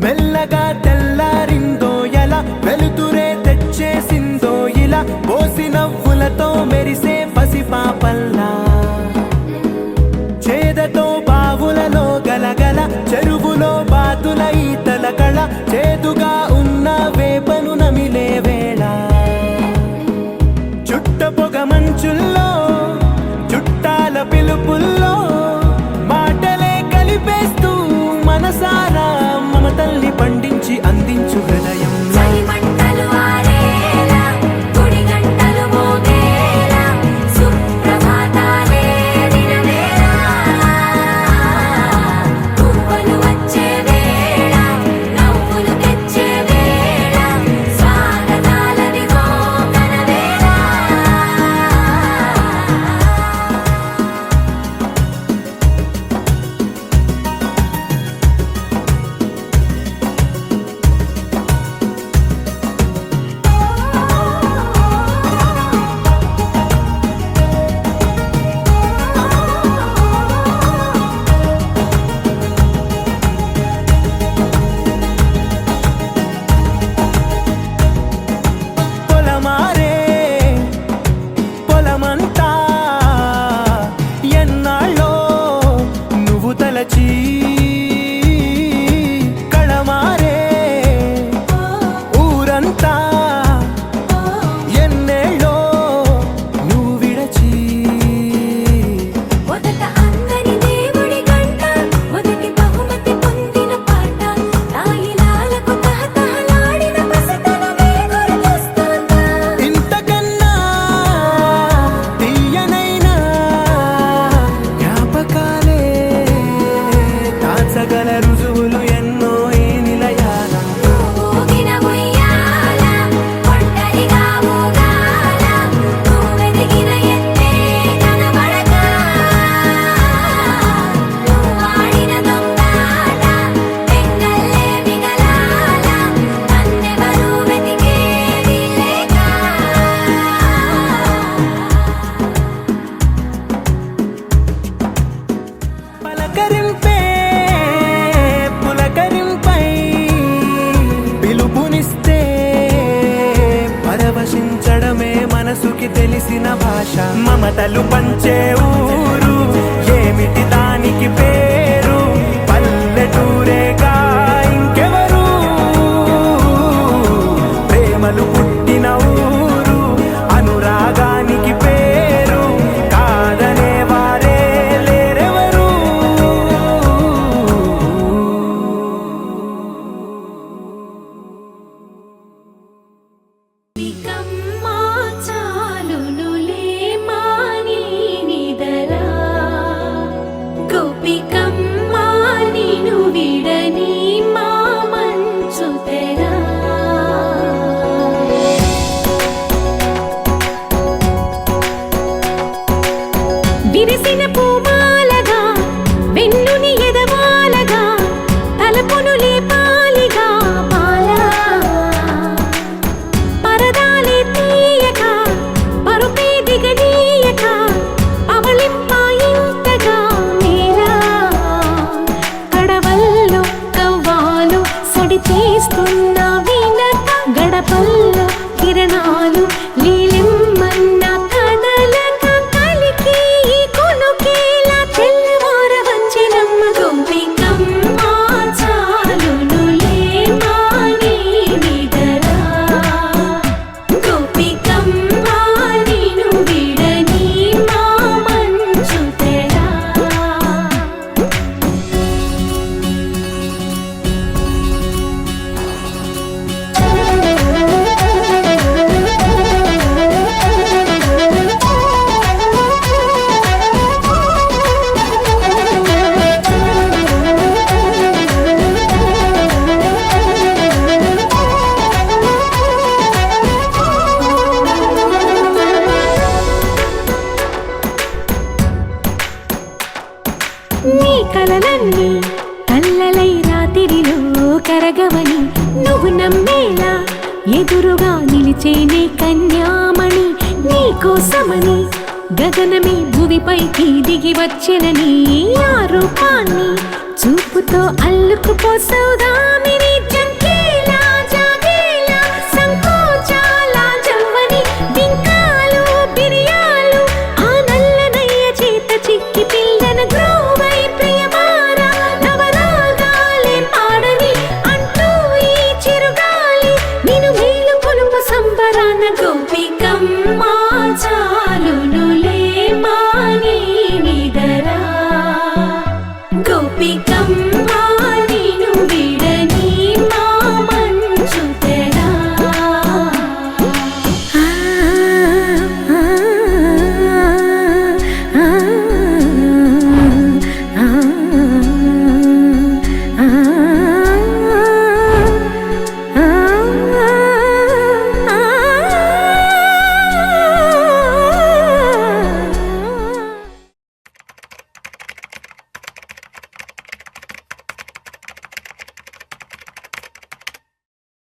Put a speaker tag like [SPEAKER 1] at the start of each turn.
[SPEAKER 1] మెల్లగా తెల్లారిందో ఎలా వెలుతురే తెచ్చేసిందో ఇలా పోసి నవ్వులతో మెరిసే పసిపాపల్లా చేదతో బావులలో గలగల చెరువులో బాతుల ఈతల కళ చేదుగా ఉన్న వేపను నమిలే వేళ చుట్ట పొగ మంచుల్లో చుట్టాల పిలుపుల్లో మాటలే కలిపేస్తూ మనసారా మమతల్ని పండించి అందించు హృదయం తెలిసిన భాష మమతలు పంచే ఊరు ఏమిటి దానికి పేరు పల్లెటూరేగా ఇంకెవరు ప్రేమలు పుట్టిన ఊరు అనురాగానికి పేరు కాదనే వారే లేరెవరు
[SPEAKER 2] విరిసిన పూమాలగా వెన్నుని ఎదవాలగా తలపును లేపాలిగా బాలా పరదాలే తీయక పరుపే దిగనీయక అవలింపాయింతగా మేలా కడవల్లో కవ్వాలు సడి చేస్తున్న వినక గడపల్లో కిరణాలు లీలిమ్మన్న నీ కలలన్నీ కల్లలై రాత్రిలో కరగవని నువ్వు నమ్మేలా ఎదురుగా నిలిచేనే కన్యామణి నీ కోసమని గగనమే భువిపైకి దిగి వచ్చెనని ఆ రూపాన్ని చూపుతో అల్లుకుపోసౌదామే